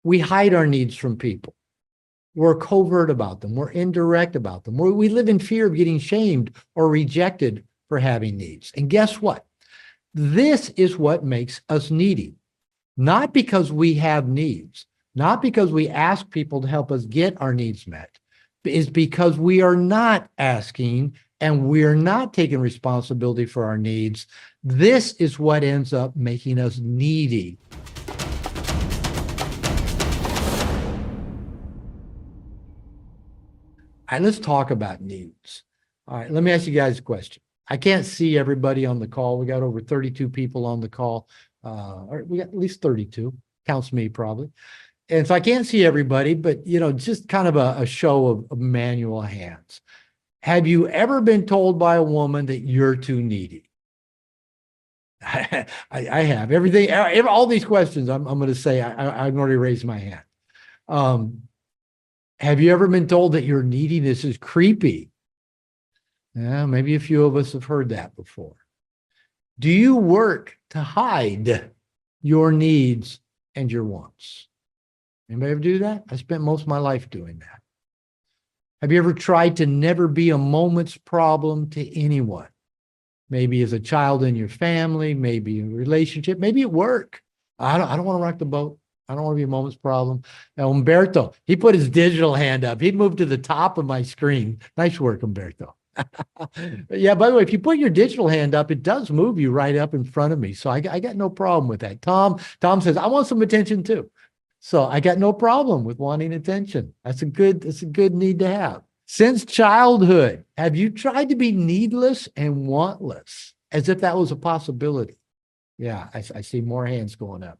We hide our needs from people. We're covert about them. We're indirect about them. We live in fear of getting shamed or rejected for having needs. And guess what? This is what makes us needy. Not because we have needs, not because we ask people to help us get our needs met, is because we are not asking and we are not taking responsibility for our needs. This is what ends up making us needy. All right, let's talk about needs. All right, let me ask you guys a question. I can't see everybody on the call. We got over 32 people on the call. Or we got at least 32, counts me probably. And so I can't see everybody, but just kind of a show of manual hands. Have you ever been told by a woman that you're too needy? I have. All these questions, I'm going to say I've already raised my hand. Have you ever been told that your neediness is creepy? Yeah, maybe a few of us have heard that before. Do you work to hide your needs and your wants? Anybody ever do that? I spent most of my life doing that. Have you ever tried to never be a moment's problem to anyone? Maybe as a child in your family, maybe in a relationship, maybe at work. I don't want to rock the boat. I don't want to be a moment's problem. Now, Umberto, he put his digital hand up. He moved to the top of my screen. Nice work, Umberto. Yeah, by the way, if you put your digital hand up, it does move you right up in front of me. So I got no problem with that. Tom says, I want some attention too. So I got no problem with wanting attention. That's a good need to have. Since childhood, have you tried to be needless and wantless as if that was a possibility? Yeah, I see more hands going up.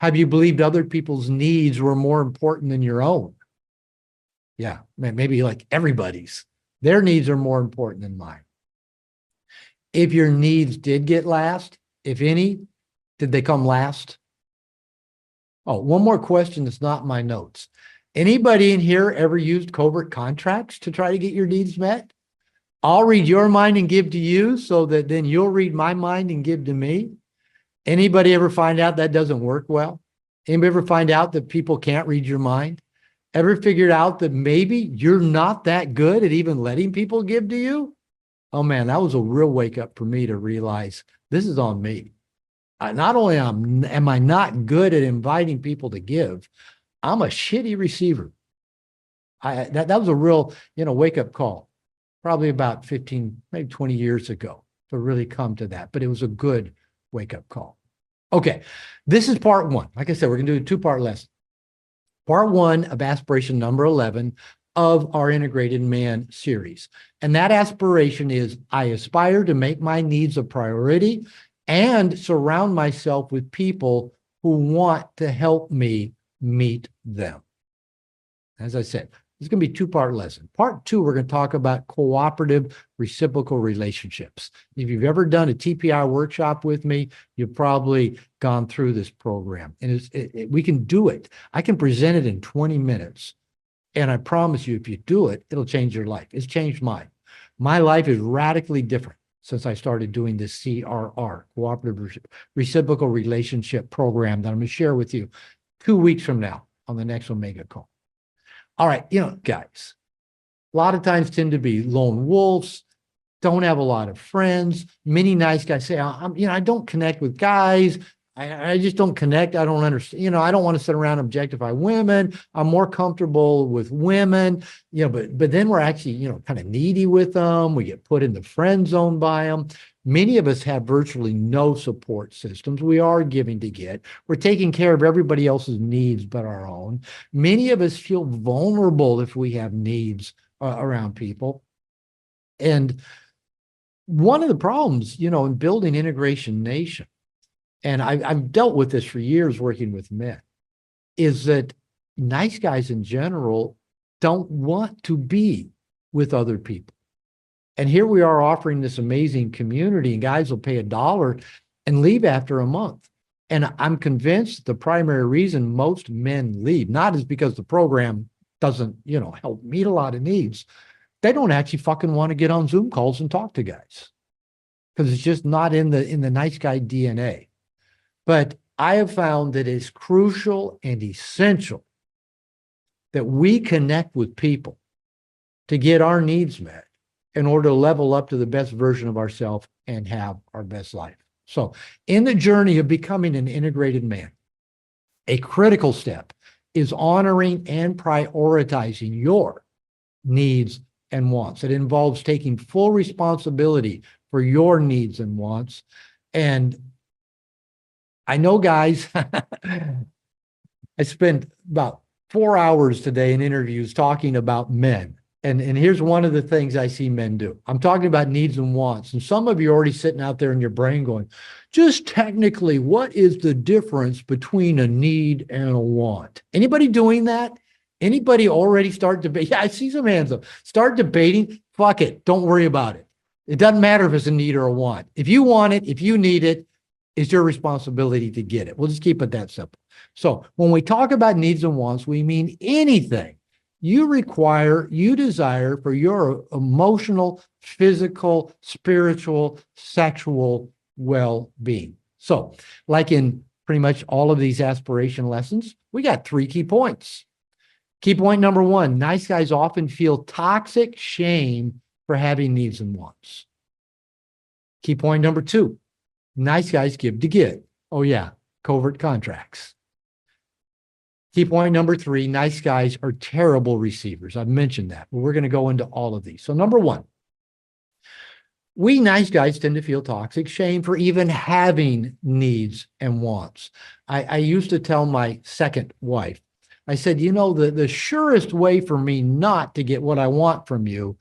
Have you believed other people's needs were more important than your own? Yeah, maybe like everybody's. Their needs are more important than mine. If your needs did get last, if any, did they come last? Oh, one more question that's not in my notes. Anybody in here ever used covert contracts to try to get your needs met? I'll read your mind and give to you so that then you'll read my mind and give to me. Anybody ever find out that doesn't work well? Anybody ever find out that people can't read your mind? Ever figured out that maybe you're not that good at even letting people give to you? Oh man, that was a real wake up for me to realize this is on me. Not only am I not good at inviting people to give, I'm a shitty receiver. That was a real, wake up call, probably about 15, maybe 20 years ago to really come to that. But it was a good wake up call. Okay, this is part one. Like I said, we're going to do a two-part lesson. Part one of aspiration number 11 of our Integrated Man series. And that aspiration is I aspire to make my needs a priority and surround myself with people who want to help me meet them. As I said, it's going to be a two-part lesson. Part two, we're going to talk about cooperative reciprocal relationships. If you've ever done a TPI workshop with me, you've probably gone through this program. And we can do it. I can present it in 20 minutes. And I promise you, if you do it, it'll change your life. It's changed mine. My life is radically different since I started doing this CRR, Cooperative Reciprocal Relationship Program that I'm going to share with you 2 weeks from now on the next Omega call. All right, guys, a lot of times tend to be lone wolves, don't have a lot of friends. Many nice guys say, I don't connect with guys. I just don't connect. I don't understand. I don't want to sit around and objectify women. I'm more comfortable with women, but then we're actually, kind of needy with them. We get put in the friend zone by them. Many of us have virtually no support systems. We are giving to get. We're taking care of everybody else's needs but our own. Many of us feel vulnerable if we have needs around people. And one of the problems, in building Integration Nation, and I've dealt with this for years working with men, is that nice guys in general don't want to be with other people. And here we are offering this amazing community, and guys will pay $1 and leave after a month. And I'm convinced the primary reason most men leave, not is because the program doesn't, help meet a lot of needs. They don't actually fucking want to get on Zoom calls and talk to guys because it's just not in the nice guy DNA. But I have found that it's crucial and essential that we connect with people to get our needs met in order to level up to the best version of ourselves and have our best life. So in the journey of becoming an integrated man, a critical step is honoring and prioritizing your needs and wants. It involves taking full responsibility for your needs and wants. And I know, guys, I spent about 4 hours today in interviews talking about men. And here's one of the things I see men do. I'm talking about needs and wants. And some of you are already sitting out there in your brain going, just technically, what is the difference between a need and a want? Anybody doing that? Anybody already start debating? Yeah, I see some hands up. Start debating. Fuck it. Don't worry about it. It doesn't matter if it's a need or a want. If you want it, if you need it, it's your responsibility to get it. We'll just keep it that simple. So when we talk about needs and wants, we mean anything you require, you desire for your emotional, physical, spiritual, sexual well-being. So like in pretty much all of these aspiration lessons, we got 3 key points. Key point number 1, nice guys often feel toxic shame for having needs and wants. Key point number 2, nice guys give to get. Oh yeah, covert contracts. Key point number 3, nice guys are terrible receivers. I've mentioned that, but we're going to go into all of these. So number 1, we nice guys tend to feel toxic shame for even having needs and wants. I used to tell my second wife, I said, you know, the surest way for me not to get what I want from you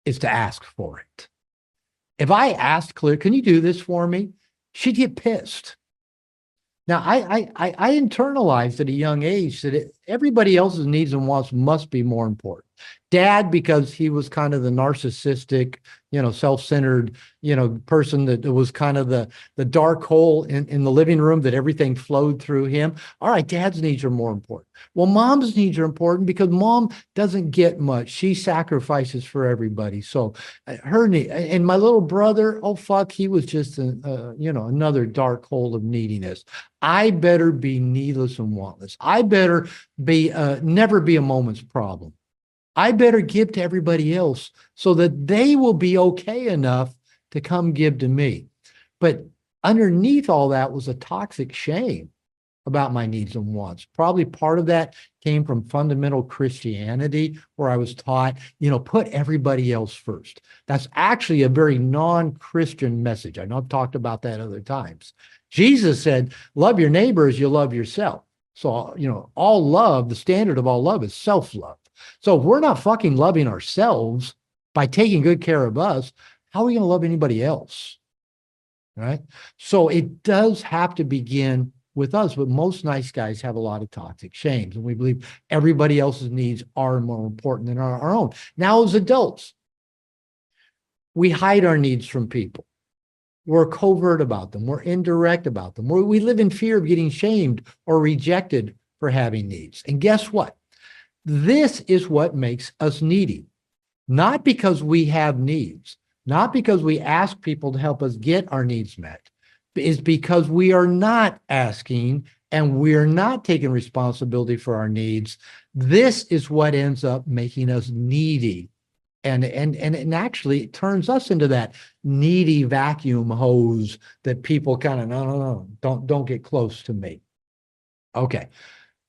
is to ask for it. If I asked clear, can you do this for me? She'd get pissed. Now, I internalized at a young age that everybody else's needs and wants must be more important. Dad, because he was kind of the narcissistic, self-centered, person that was kind of the dark hole in the living room that everything flowed through him. All right, dad's needs are more important. Well, mom's needs are important because mom doesn't get much. She sacrifices for everybody. So her need, and my little brother, oh, fuck, he was just, another dark hole of neediness. I better be needless and wantless. I better be, never be a moment's problem. I better give to everybody else so that they will be okay enough to come give to me. But underneath all that was a toxic shame about my needs and wants. Probably part of that came from fundamental Christianity, where I was taught, put everybody else first. That's actually a very non-Christian message. I know I've talked about that other times. Jesus said, love your neighbor as you love yourself. So, all love, the standard of all love is self-love. So if we're not fucking loving ourselves by taking good care of us, how are we going to love anybody else? Right? So it does have to begin with us, but most nice guys have a lot of toxic shames, and we believe everybody else's needs are more important than our own. Now, as adults, we hide our needs from people. We're covert about them. We're indirect about them. We live in fear of getting shamed or rejected for having needs. And guess what? This is what makes us needy, not because we have needs, not because we ask people to help us get our needs met, is because we are not asking and we are not taking responsibility for our needs. This is what ends up making us needy. And actually it turns us into that needy vacuum hose that people kind of, no, don't get close to me. Okay,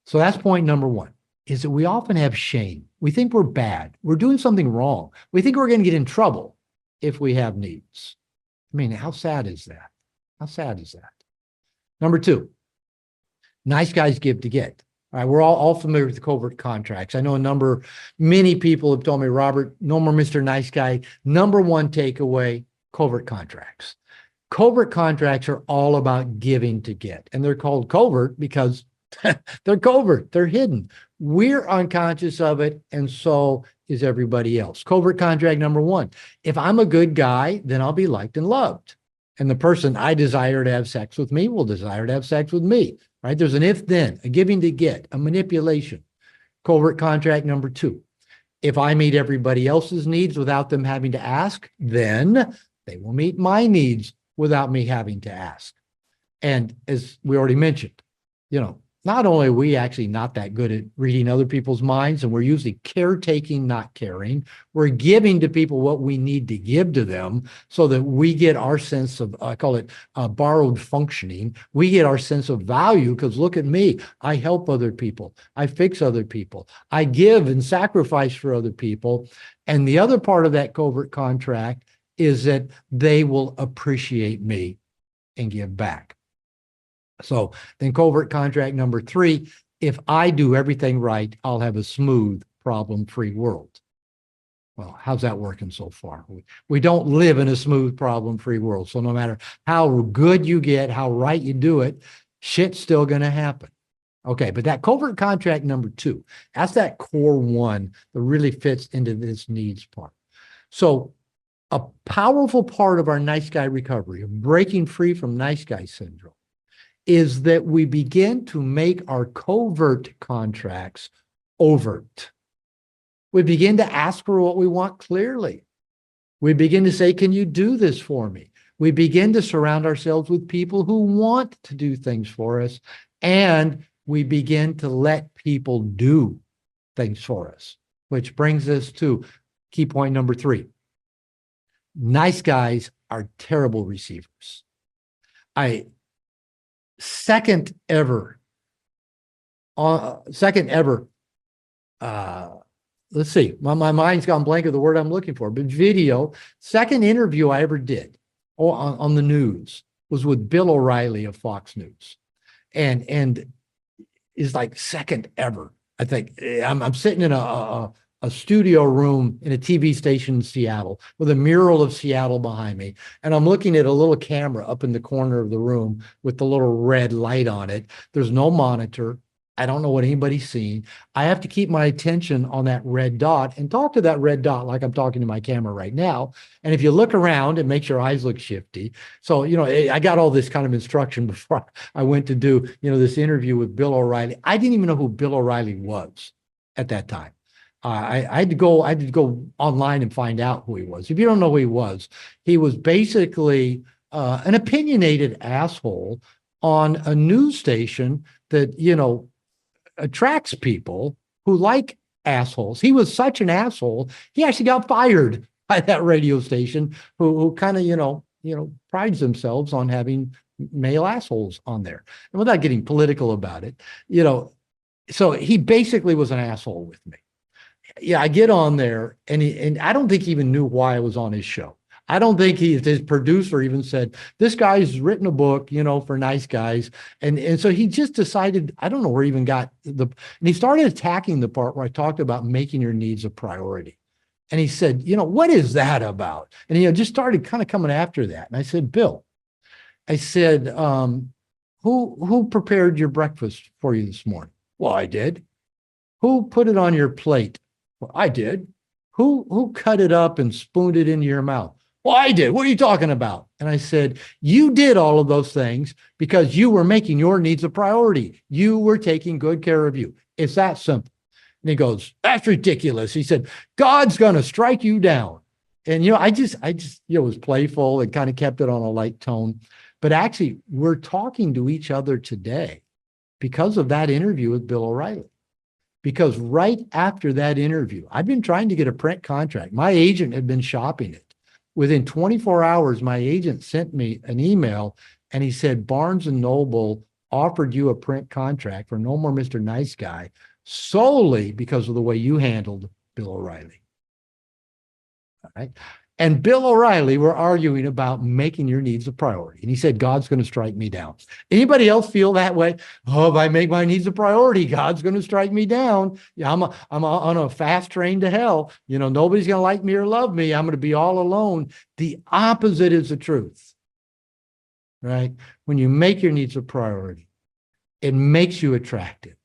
so that's point number 1. Is that we often have shame. We think we're bad. We're doing something wrong. We think we're going to get in trouble if we have needs. I mean, how sad is that? How sad is that? Number 2, nice guys give to get. All right, we're all familiar with the covert contracts. I know many people have told me, Robert, no more Mr. Nice Guy. Number 1 takeaway, covert contracts. Covert contracts are all about giving to get. And they're called covert because they're covert, they're hidden. We're unconscious of it, and so is everybody else. Covert contract number 1. If I'm a good guy, then I'll be liked and loved. And the person I desire to have sex with me will desire to have sex with me, right? There's an if-then, a giving to get, a manipulation. Covert contract number 2. If I meet everybody else's needs without them having to ask, then they will meet my needs without me having to ask. And as we already mentioned, not only are we actually not that good at reading other people's minds, and we're usually caretaking, not caring, we're giving to people what we need to give to them so that we get our sense of, I call it borrowed functioning. We get our sense of value because look at me. I help other people. I fix other people. I give and sacrifice for other people. And the other part of that covert contract is that they will appreciate me and give back. So then covert contract number 3, if I do everything right, I'll have a smooth, problem-free world. Well, how's that working so far? We don't live in a smooth, problem-free world. So no matter how good you get, how right you do it, shit's still going to happen. Okay, but that covert contract number 2, that's that core one that really fits into this needs part. So a powerful part of our nice guy recovery, of breaking free from nice guy syndrome, is that we begin to make our covert contracts overt. We begin to ask for what we want clearly. We begin to say, can you do this for me? We begin to surround ourselves with people who want to do things for us, and we begin to let people do things for us, which brings us to key point number 3. Nice guys are terrible receivers. Second ever, let's see, my mind's gone blank of the word I'm looking for, but video, second interview I ever did on the news was with Bill O'Reilly of Fox News. And is like second ever. I think I'm sitting in a studio room in a TV station in Seattle with a mural of Seattle behind me. And I'm looking at a little camera up in the corner of the room with the little red light on it. There's no monitor. I don't know what anybody's seeing. I have to keep my attention on that red dot and talk to that red dot like I'm talking to my camera right now. And if you look around, it makes your eyes look shifty. So, I got all this kind of instruction before I went to do, this interview with Bill O'Reilly. I didn't even know who Bill O'Reilly was at that time. I had to go online and find out who he was. If you don't know who he was basically an opinionated asshole on a news station that, attracts people who like assholes. He was such an asshole, he actually got fired by that radio station who kind of, prides themselves on having male assholes on there. And without getting political about it, so he basically was an asshole with me. Yeah, I get on there and I don't think he even knew why I was on his show. I don't think his producer even said, this guy's written a book, for nice guys. And so he just decided, I don't know where he even got and he started attacking the part where I talked about making your needs a priority. And he said, what is that about? And, just started kind of coming after that. And I said, Bill, I said, who prepared your breakfast for you this morning? Well, I did. Who put it on your plate? Well, I did. Who cut it up and spooned it into your mouth? Well, I did. What are you talking about? And I said, you did all of those things because you were making your needs a priority. You were taking good care of you. It's that simple. And he goes, that's ridiculous. He said, God's going to strike you down. And, I just, was playful and kind of kept it on a light tone. But actually, we're talking to each other today because of that interview with Bill O'Reilly. Because right after that interview, I've been trying to get a print contract. My agent had been shopping it. Within 24 hours, my agent sent me an email and he said, Barnes & Noble offered you a print contract for No More Mr. Nice Guy solely because of the way you handled Bill O'Reilly. All right. And Bill O'Reilly were arguing about making your needs a priority. And he said, God's going to strike me down. Anybody else feel that way? Oh, if I make my needs a priority, God's going to strike me down. Yeah, I'm on a fast train to hell. Nobody's going to like me or love me. I'm going to be all alone. The opposite is the truth, right? When you make your needs a priority, it makes you attractive.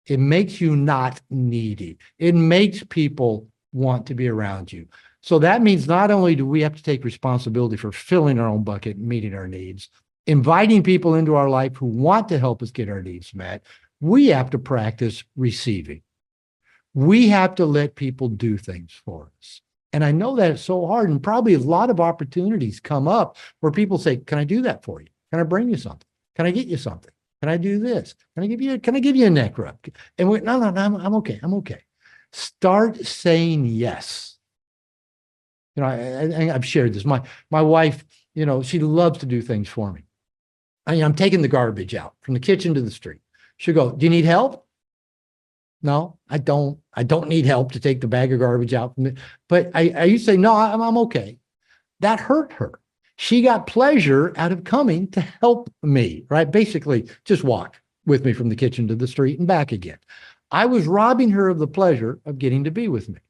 It makes you not needy. It makes people want to be around you. So that means not only do we have to take responsibility for filling our own bucket and meeting our needs, inviting people into our life who want to help us get our needs met, we have to practice receiving. We have to let people do things for us. And I know that it's so hard, and probably a lot of opportunities come up where people say, can I do that for you? Can I bring you something? Can I get you something? Can I do this? Can I give you a neck rub? And no, I'm okay. I'm okay. Start saying yes. You know, I've shared this. My wife, you know, she loves to do things for me. I'm taking the garbage out from the kitchen to the street. She'll go, do you need help? No, I don't. I don't need help to take the bag of garbage out. But I used to say, no, I'm okay. That hurt her. She got pleasure out of coming to help me, right? Basically, just walk with me from the kitchen to the street and back again. I was robbing her of the pleasure of getting to be with me.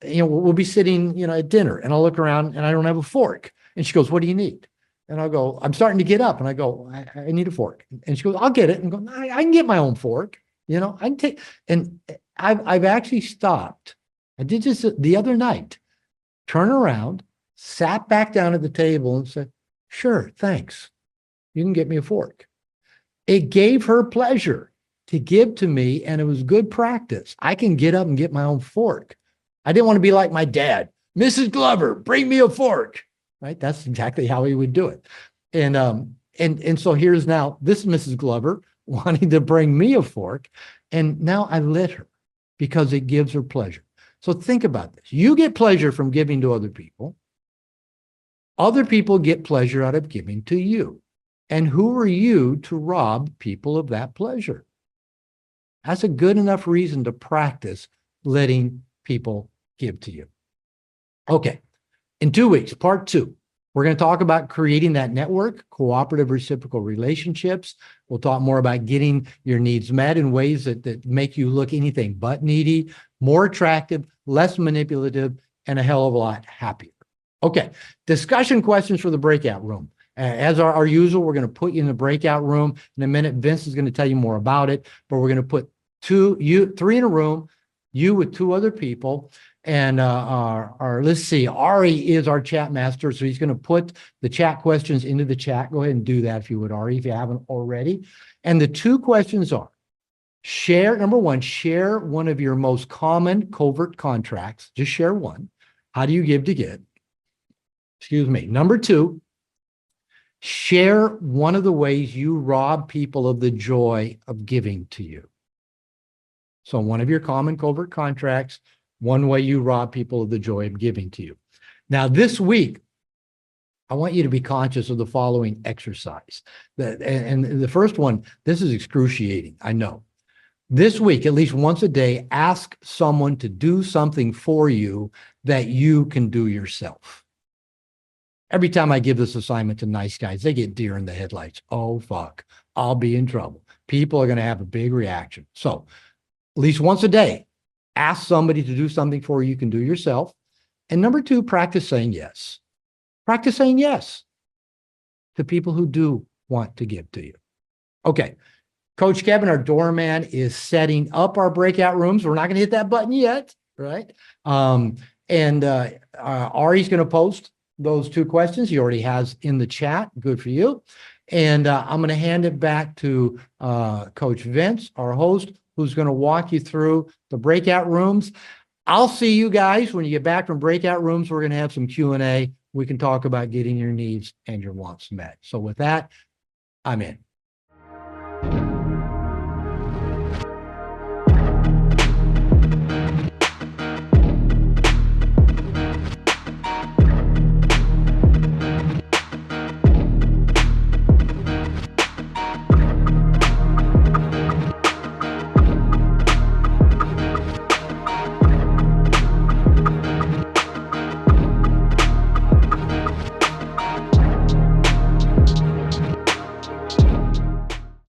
You know, we'll be sitting, you know, at dinner and I'll look around and I don't have a fork. And she goes, what do you need? And I'll go, I'm starting to get up. And I go, I need a fork. And she goes, I'll get it. And go, I can get my own fork. You know, I can take, and I've actually stopped. I did this the other night, turn around, sat back down at the table and said, sure, thanks. You can get me a fork. It gave her pleasure to give to me, and it was good practice. I can get up and get my own fork. I didn't want to be like my dad. Mrs. Glover, bring me a fork. Right? That's exactly how he would do it. And so here's now, this is Mrs. Glover wanting to bring me a fork. And now I let her because it gives her pleasure. So think about this. You get pleasure from giving to other people. Other people get pleasure out of giving to you. And who are you to rob people of that pleasure? That's a good enough reason to practice letting people give to you. Okay. In 2 weeks, part 2, we're going to talk about creating that network, cooperative reciprocal relationships. We'll talk more about getting your needs met in ways that make you look anything but needy, more attractive, less manipulative, and a hell of a lot happier. Okay, discussion questions for the breakout room. As our usual, we're going to put you in the breakout room. In a minute, Vince is going to tell you more about it, but we're going to put three in a room, you with 2 other people. And let's see, Ari is our chat master. So he's going to put the chat questions into the chat. Go ahead and do that if you would, Ari, if you haven't already. And the 2 questions are, number 1, share one of your most common covert contracts. Just share one. How do you give to get? Excuse me. Number 2, share one of the ways you rob people of the joy of giving to you. So one of your common covert contracts, one way you rob people of the joy of giving to you. Now, this week, I want you to be conscious of the following exercise. And the first one, this is excruciating, I know. This week, at least once a day, ask someone to do something for you that you can do yourself. Every time I give this assignment to nice guys, they get deer in the headlights. Oh, fuck, I'll be in trouble. People are going to have a big reaction. So at least once a day, ask somebody to do something for you can do yourself. And number 2, practice saying yes. Practice saying yes to people who do want to give to you. Okay. Coach Kevin, our doorman, is setting up our breakout rooms. We're not going to hit that button yet, right? Ari's going to post those 2 questions he already has in the chat. Good for you. And I'm going to hand it back to Coach Vince, our host, who's going to walk you through the breakout rooms. I'll see you guys when you get back from breakout rooms. We're going to have some Q&A. We can talk about getting your needs and your wants met. So with that, I'm in.